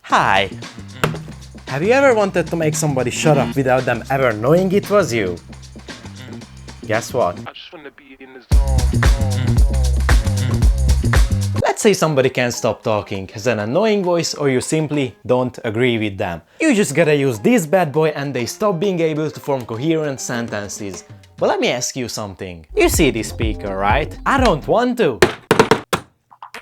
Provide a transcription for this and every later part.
Hi! Have you ever wanted to make somebody shut up without them ever knowing it was you? Guess what? I just wanna be in the zone. Let's say somebody can't stop talking, has an annoying voice, or you simply don't agree with them. You just gotta use this bad boy and they stop being able to form coherent sentences. But let me ask you something. You see this speaker, right? I don't want to.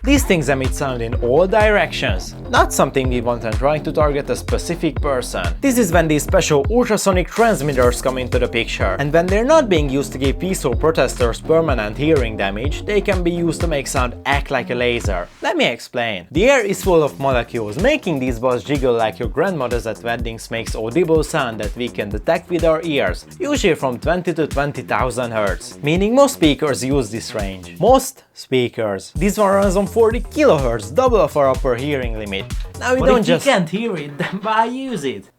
These things emit sound in all directions. Not something we want and trying to target a specific person. This is when these special ultrasonic transmitters come into the picture. And when they're not being used to give peaceful protesters permanent hearing damage, they can be used to make sound act like a laser. Let me explain. The air is full of molecules, making these balls jiggle like your grandmothers at weddings makes audible sound that we can detect with our ears, usually from 20 to 20,000 Hz. Meaning most speakers use this range. Most speakers. This one runs on 40 kHz, double of our upper hearing limit. Now we don't just... you can't hear it, then why use it?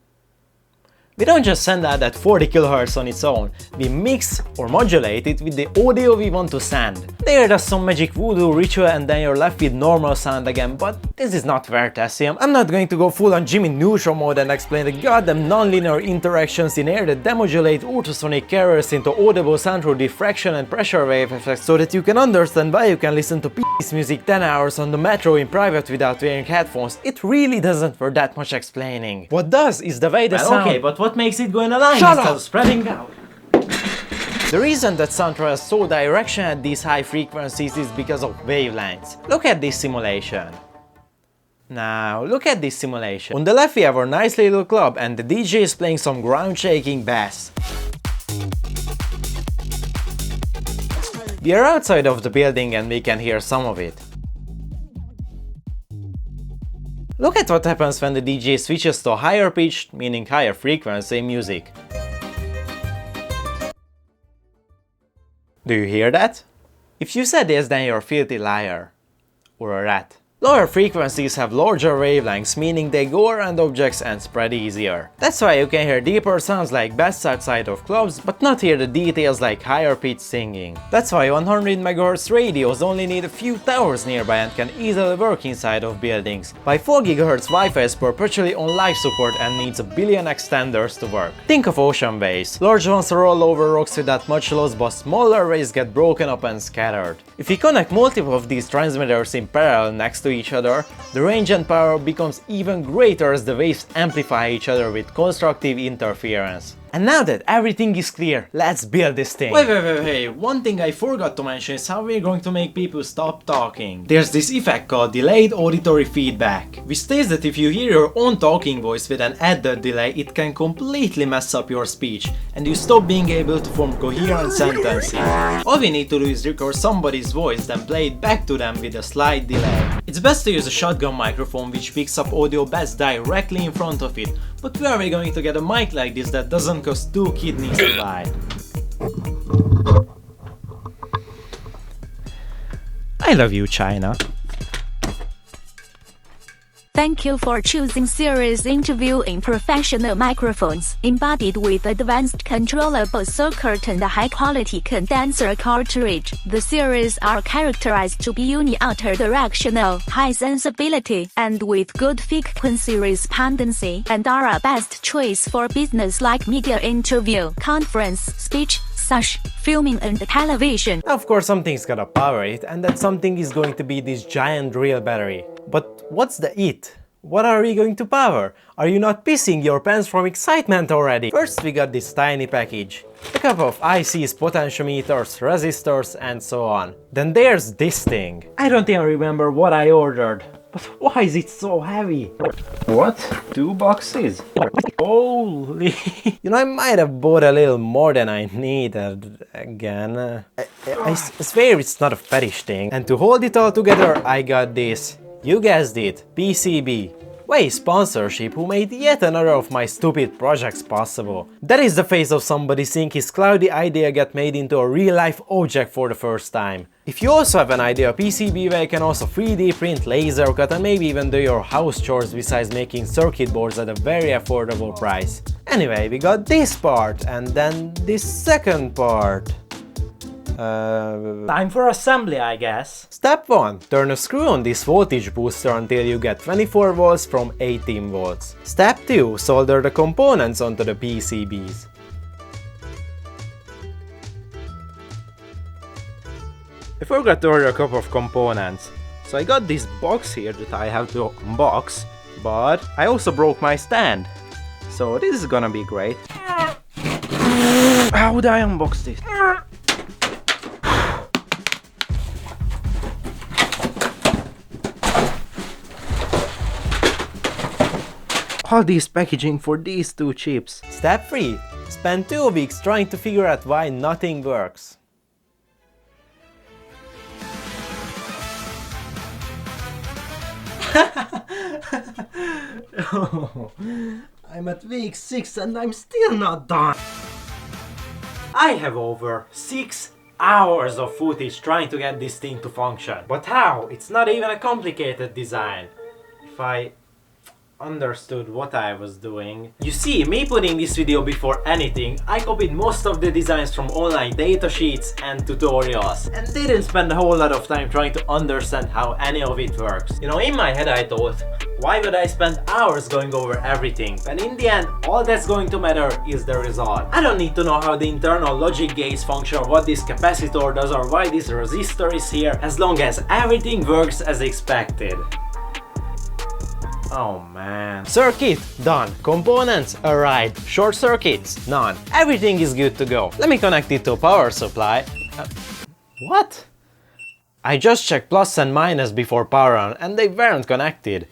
We don't just send out that 40 kHz on its own, we mix or modulate it with the audio we want to send. There does some magic voodoo ritual and then you're left with normal sound again, but this is not Veritasium. I'm not going to go full on Jimmy Neutron mode and explain the goddamn non-linear interactions in air that demodulate ultrasonic carriers into audible sound through diffraction and pressure wave effects so that you can understand why you can listen to peace music 10 hours on the metro in private without wearing headphones. It really doesn't for that much explaining. What does is the way the sound... Okay, but what makes it go in a line Shut instead up! of spreading out? The reason that sound travels so direction at these high frequencies is because of wavelengths. Look at this simulation. Now, look at this simulation. On the left we have our nice little club and the DJ is playing some ground-shaking bass. We are outside of the building and we can hear some of it. Look at what happens when the DJ switches to higher pitched, meaning higher frequency music. Do you hear that? If you said yes, then you're a filthy liar. Or a rat. Lower frequencies have larger wavelengths, meaning they go around objects and spread easier. That's why you can hear deeper sounds like bass outside of clubs, but not hear the details like higher pitched singing. That's why 100 MHz radios only need a few towers nearby and can easily work inside of buildings. By 4 GHz Wi-Fi is perpetually on life support and needs a billion extenders to work. Think of ocean waves. Large ones roll over rocks without much loss, but smaller waves get broken up and scattered. If we connect multiple of these transmitters in parallel next to each other, the range and power becomes even greater as the waves amplify each other with constructive interference. And now that everything is clear, let's build this thing. Wait, one thing I forgot to mention is how we're going to make people stop talking. There's this effect called delayed auditory feedback, which states that if you hear your own talking voice with an added delay, it can completely mess up your speech, and you stop being able to form coherent sentences. All we need to do is record somebody's voice, then play it back to them with a slight delay. It's best to use a shotgun microphone which picks up audio best directly in front of it, but where are we going to get a mic like this that doesn't cost 2 kidneys to buy? I love you, China. Thank you for choosing series interview in professional microphones, embodied with advanced controllable circuit and high-quality condenser cartridge. The series are characterized to be uni-directional, high sensibility, and with good frequency respondency, and are a best choice for business-like media interview, conference, speech, such, filming and television. Of course something's gotta power it, and that something is going to be this giant real battery. But what's the it? What are we going to power? Are you not pissing your pants from excitement already? First we got this tiny package. A couple of ICs, potentiometers, resistors and so on. Then there's this thing. I don't even remember what I ordered. But why is it so heavy? What? 2 boxes? Holy... You know, I might have bought a little more than I needed again. I swear it's not a fetish thing. And to hold it all together, I got this. You guessed it, PCB. Way sponsorship who made yet another of my stupid projects possible. That is the face of somebody seeing his cloudy idea get made into a real-life object for the first time. If you also have an idea PCB where you can also 3D print, laser cut and maybe even do your house chores besides making circuit boards at a very affordable price. Anyway, we got this part and then this second part. Time for assembly, I guess. Step 1. Turn a screw on this voltage booster until you get 24 volts from 18 volts. Step 2. Solder the components onto the PCBs. I forgot to order a couple of components, so I got this box here that I have to unbox, but I also broke my stand, so this is gonna be great. How would I unbox this? All this packaging for these two chips. Step 3. Spend 2 weeks trying to figure out why nothing works. I'm at week 6 and I'm still not done. I have over 6 hours of footage trying to get this thing to function. But how? It's not even a complicated design. If I understood what I was doing. You see, me putting this video before anything, I copied most of the designs from online datasheets and tutorials and didn't spend a whole lot of time trying to understand how any of it works. You know, in my head I thought, why would I spend hours going over everything? And in the end, all that's going to matter is the result. I don't need to know how the internal logic gates function or what this capacitor does or why this resistor is here, as long as everything works as expected. Oh man. Circuit, done. Components, arrived. Short circuits, none. Everything is good to go. Let me connect it to a power supply. What? I just checked plus and minus before power on and they weren't connected.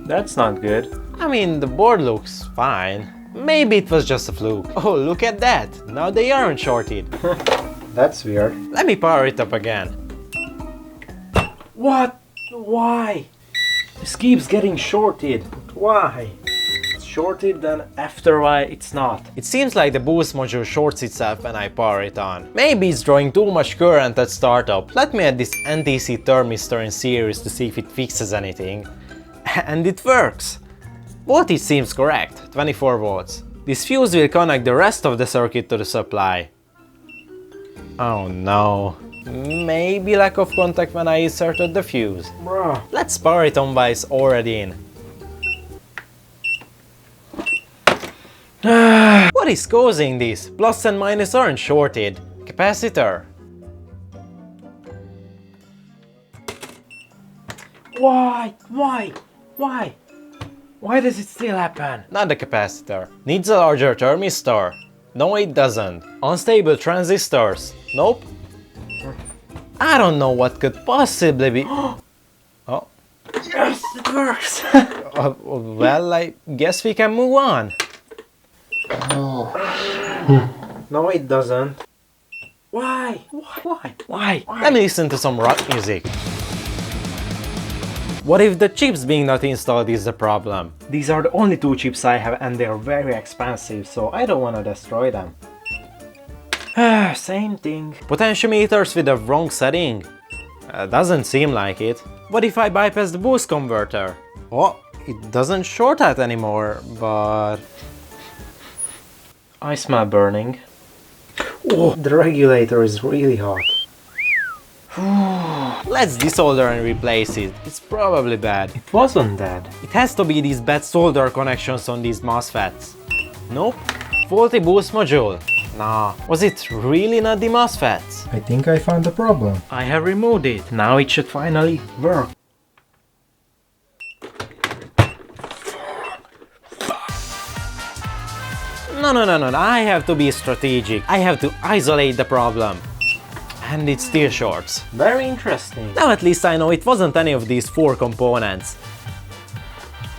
That's not good. I mean, the board looks fine. Maybe it was just a fluke. Oh, look at that. Now they aren't shorted. That's weird. Let me power it up again. What? Why? This keeps getting shorted. Why? It's shorted, then after a while it's not. It seems like the boost module shorts itself when I power it on. Maybe it's drawing too much current at startup. Let me add this NTC thermistor in series to see if it fixes anything. And it works. Voltage seems correct, 24 volts. This fuse will connect the rest of the circuit to the supply. Oh no. Maybe lack of contact when I inserted the fuse. Bruh. Let's power it on while it's already in. What is causing this? Plus and minus aren't shorted. Capacitor. Why? Why? Why? Why does it still happen? Not the capacitor. Needs a larger thermistor. No, it doesn't. Unstable transistors. Nope. I don't know what could possibly be. Oh. Yes, it works. Well, I guess we can move on. No, it doesn't. Why? Why? Let me listen to some rock music. What if the chips being not installed is the problem? These are the only 2 chips I have and they are very expensive, so I don't want to destroy them. Same thing. Potentiometers with the wrong setting? Doesn't seem like it. What if I bypass the boost converter? Oh, it doesn't short out anymore, but... I smell burning. Oh, the regulator is really hot. Let's desolder and replace it. It's probably bad. It wasn't dead. It has to be these bad solder connections on these MOSFETs. Nope. Faulty boost module. Nah. Was it really not the MOSFETs? I think I found the problem. I have removed it. Now it should finally work. No, I have to be strategic. I have to isolate the problem. And it still shorts. Very interesting. Now at least I know it wasn't any of these 4 components.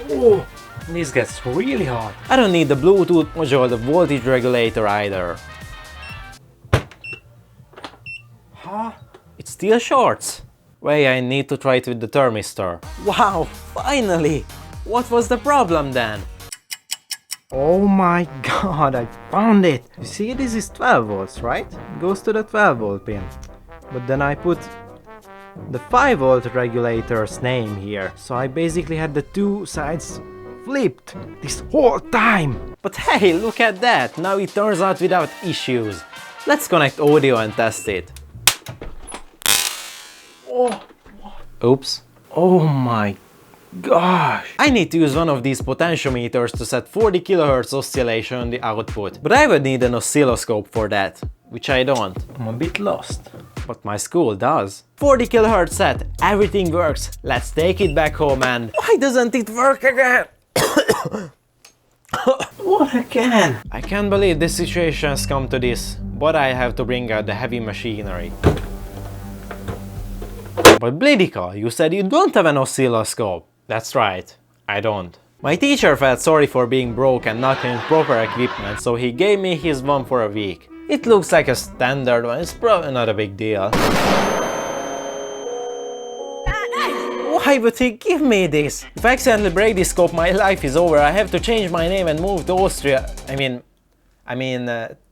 Oh, this gets really hot. I don't need the Bluetooth module or the voltage regulator either. Huh? It still shorts. Wait, I need to try it with the thermistor. Wow, finally! What was the problem then? Oh my god, I found it! You see, this is 12 volts, right? It goes to the 12 volt pin. But then I put the 5 volt regulator's name here. So I basically had the 2 sides flipped this whole time. But hey, look at that! Now it turns out without issues. Let's connect audio and test it. Oh, Oops. oh my gosh. I need to use one of these potentiometers to set 40 kHz oscillation on the output, but I would need an oscilloscope for that, which I don't. I'm a bit lost. But my school does. 40 kHz set, everything works. Let's take it back home and... Why doesn't it work again? What again? I can't believe this situation has come to this, but I have to bring out the heavy machinery. But Blidika, you said you don't have an oscilloscope. That's right, I don't. My teacher felt sorry for being broke and not having proper equipment, so he gave me his one for a week. It looks like a standard one, it's probably not a big deal. Why would he give me this? If I accidentally break this scope, my life is over. I have to change my name and move to Austria.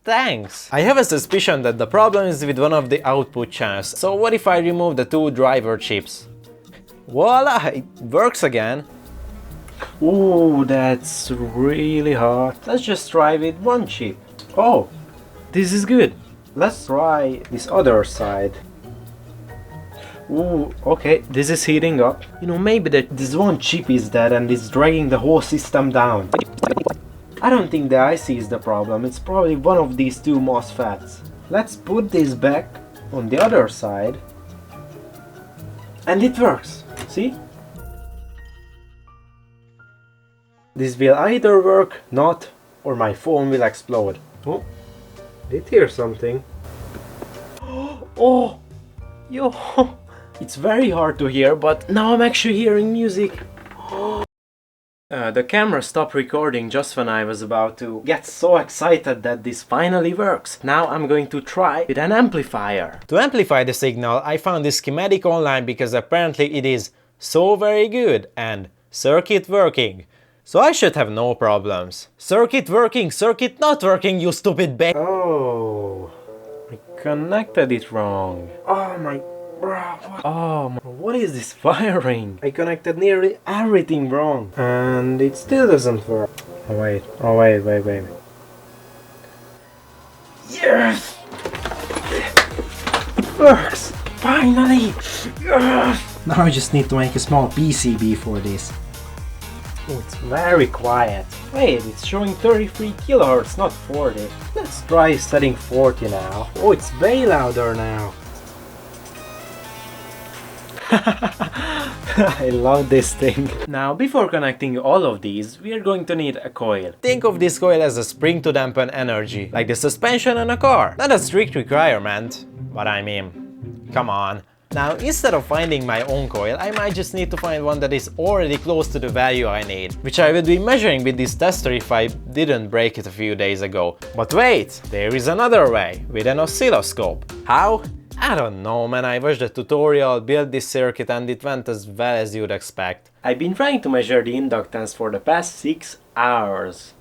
Thanks. I have a suspicion that the problem is with one of the output channels. So what if I remove the 2 driver chips? Voila, it works again. Ooh, that's really hard. Let's just try with 1 chip. Oh, this is good. Let's try this other side. Ooh, okay, this is heating up. You know, maybe this 1 chip is dead and it's dragging the whole system down. I don't think the IC is the problem, it's probably one of these 2 MOSFETs. Let's put this back on the other side. And it works, see? This will either work, not, or my phone will explode. Oh, did hear something. Oh, yo. It's very hard to hear, but now I'm actually hearing music. The camera stopped recording just when I was about to get so excited that this finally works. Now I'm going to try with an amplifier. To amplify the signal, I found this schematic online because apparently it is so very good and circuit working. So I should have no problems. Circuit working, circuit not working, you stupid ba- Oh, I connected it wrong. Oh my... what is this firing? I connected nearly everything wrong. And it still doesn't work. Oh wait. Yes! It works! Finally! Yes! Now I just need to make a small PCB for this. Oh, it's very quiet. Wait, it's showing 33 kHz, not 40. Let's try setting 40 now. Oh, it's way louder now. I love this thing. Now, before connecting all of these, we are going to need a coil. Think of this coil as a spring to dampen energy, like the suspension on a car. Not a strict requirement, but I mean, come on. Now, instead of finding my own coil, I might just need to find one that is already close to the value I need, which I would be measuring with this tester if I didn't break it a few days ago. But wait, there is another way, with an oscilloscope. How? I don't know, man. I watched the tutorial, built this circuit, and it went as well as you'd expect. I've been trying to measure the inductance for the past 6 hours.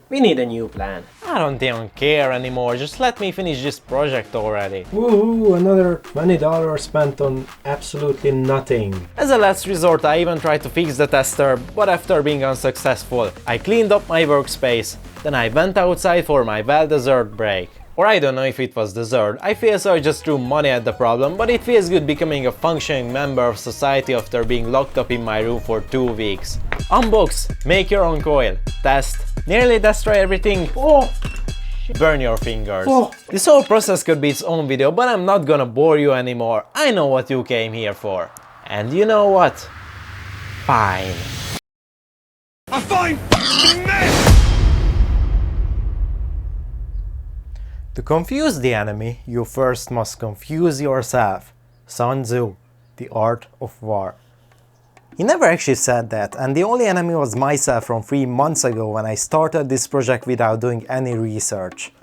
We need a new plan. I don't even care anymore, just let me finish this project already. Woohoo, another $20 spent on absolutely nothing. As a last resort, I even tried to fix the tester, but after being unsuccessful, I cleaned up my workspace. Then I went outside for my well-deserved break. Or I don't know if it was deserved. I feel so I just threw money at the problem, but it feels good becoming a functioning member of society after being locked up in my room for 2 weeks. Unbox, make your own coil, test, nearly destroy everything. Oh! Burn your fingers. Oh. This whole process could be its own video, but I'm not gonna bore you anymore. I know what you came here for. And you know what? Fine. A fine mess! To confuse the enemy, you first must confuse yourself. Sun Tzu, The Art of War. He never actually said that, and the only enemy was myself from 3 months ago when I started this project without doing any research.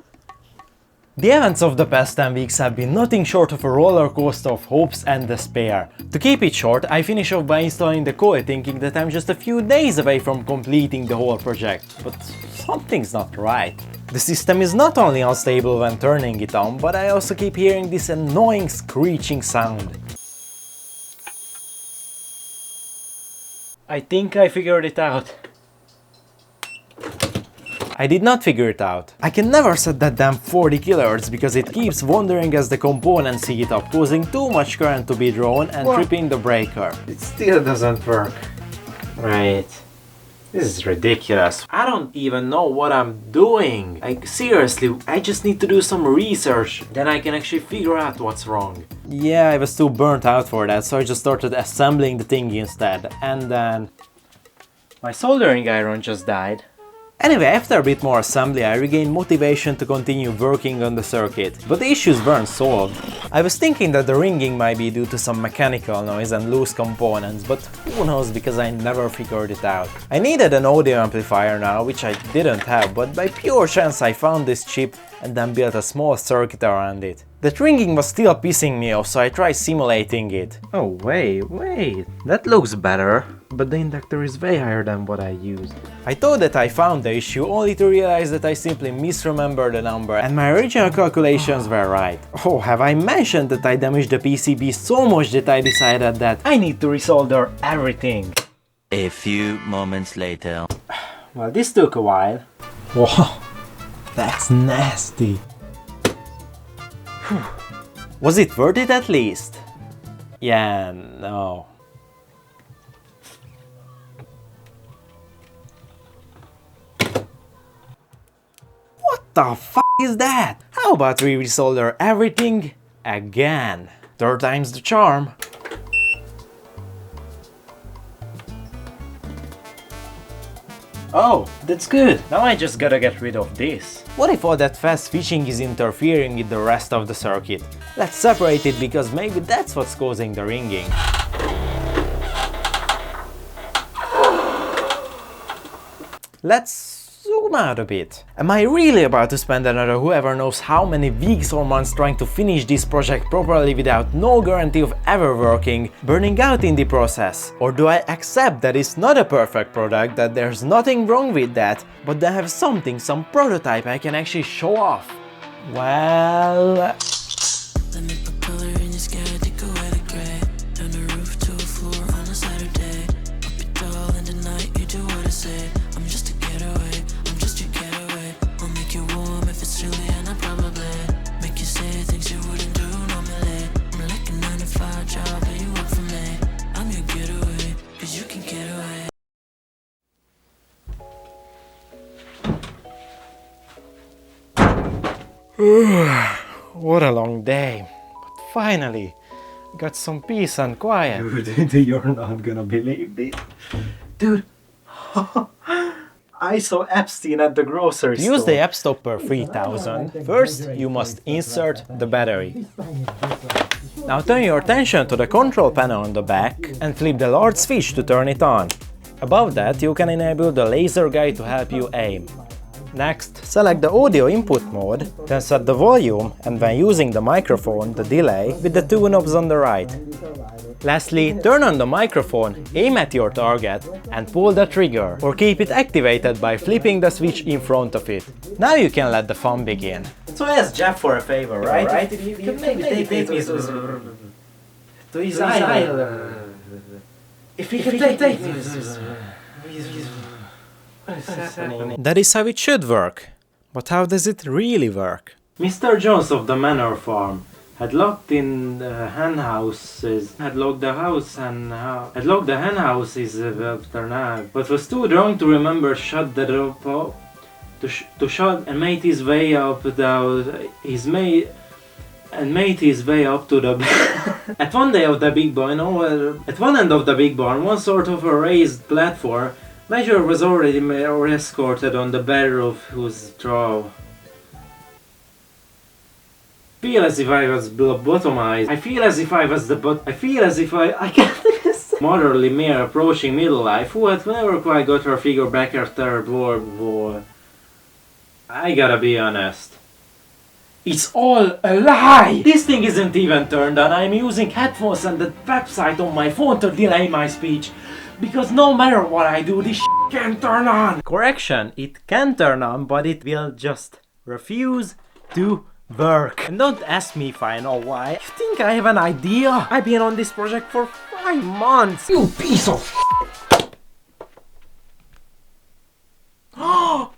The events of the past 10 weeks have been nothing short of a roller coaster of hopes and despair. To keep it short, I finish off by installing the coil thinking that I'm just a few days away from completing the whole project, but something's not right. The system is not only unstable when turning it on, but I also keep hearing this annoying screeching sound. I think I figured it out. I did not figure it out. I can never set that damn 40 kHz because it keeps wandering as the components heat up, causing too much current to be drawn and tripping the breaker. It still doesn't work. Right. This is ridiculous. I don't even know what I'm doing. Like, seriously, I just need to do some research. Then I can actually figure out what's wrong. Yeah, I was too burnt out for that, so I just started assembling the thing instead. And then my soldering iron just died. Anyway, after a bit more assembly, I regained motivation to continue working on the circuit, but the issues weren't solved. I was thinking that the ringing might be due to some mechanical noise and loose components, but who knows because I never figured it out. I needed an audio amplifier now, which I didn't have, but by pure chance I found this chip and then built a small circuit around it. That ringing was still pissing me off, so I tried simulating it. Oh wait, that looks better. But the inductor is way higher than what I used. I thought that I found the issue, only to realize that I simply misremembered the number and my original calculations were right. Oh, have I mentioned that I damaged the PCB so much that I decided that I need to resolder everything? A few moments later. Well, this took a while. Whoa, that's nasty. Whew. Was it worth it at least? Yeah, no. What the f is that? How about we resolder everything again? Third time's the charm. Oh, that's good. Now I just gotta get rid of this. What if all that fast switching is interfering with the rest of the circuit? Let's separate it because maybe that's what's causing the ringing. Let's zoom out a bit. Am I really about to spend another whoever knows how many weeks or months trying to finish this project properly without no guarantee of ever working, burning out in the process? Or do I accept that it's not a perfect product, that there's nothing wrong with that, but then have something, some prototype I can actually show off? Well... What a long day, but finally got some peace and quiet. Dude, you're not gonna believe this. Dude, I saw Epstein at the grocery store. To use the app stopper 3000, first you must insert the battery. Now turn your attention to the control panel on the back and flip the large switch to turn it on. Above that you can enable the laser guide to help you aim. Next, select the audio input mode, then set the volume and when using the microphone, the delay with the two knobs on the right. Lastly, turn on the microphone, aim at your target and pull the trigger, or keep it activated by flipping the switch in front of it. Now you can let the fun begin. So ask Jeff for a favor, right? If you can maybe take me to his island. If you can take me That is how it should work. But how does it really work? Mr. Jones of the Manor Farm had locked in the hen houses, had locked the hen houses after night, but was too drunk to remember shut the door to shut and made his way up made his way up to the at one end of the big barn, one sort of a raised platform. Major was already escorted on the bed of whose trough. Feel as if I was lobotomized. I feel as if I can't motherly mare approaching middle life who had never quite got her figure back after World War. I gotta be honest. It's all a lie! This thing isn't even turned on. I'm using headphones and the website on my phone to delay my speech. Because no matter what I do, this can't turn on! Correction, it can turn on, but it will just refuse to work. And don't ask me if I know why. You think I have an idea? I've been on this project for 5 months. You piece of Oh!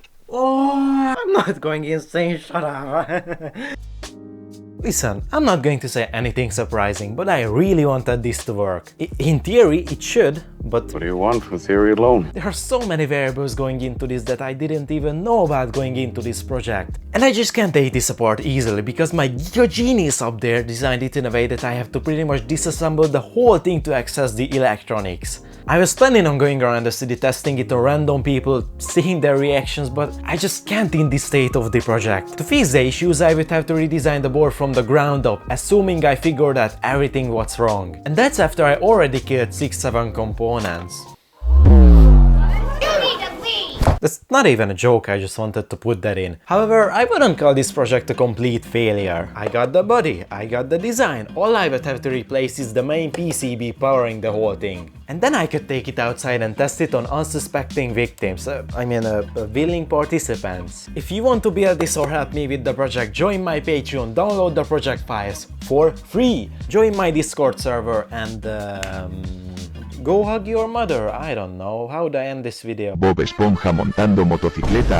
not going insane, shut up. Listen, I'm not going to say anything surprising, but I really wanted this to work. In theory, it should, but What do you want for theory alone? there are so many variables going into this that I didn't even know about going into this project. And I just can't take this apart easily, because my genius up there designed it in a way that I have to pretty much disassemble the whole thing to access the electronics. I was planning on going around the city testing it on random people, seeing their reactions, but I just can't in this state of the project. To fix the issues, I would have to redesign the board from the ground up, assuming I figured out everything what's wrong. And that's after I already killed 6-7 components. That's not even a joke, I just wanted to put that in. However, I wouldn't call this project a complete failure. I got the body, I got the design, all I would have to replace is the main PCB powering the whole thing. And then I could take it outside and test it on unsuspecting victims, willing participants. If you want to build this or help me with the project, join my Patreon, download the project files for free, join my Discord server and go hug your mother. I don't know, how do I end this video? Bob Esponja montando motocicleta.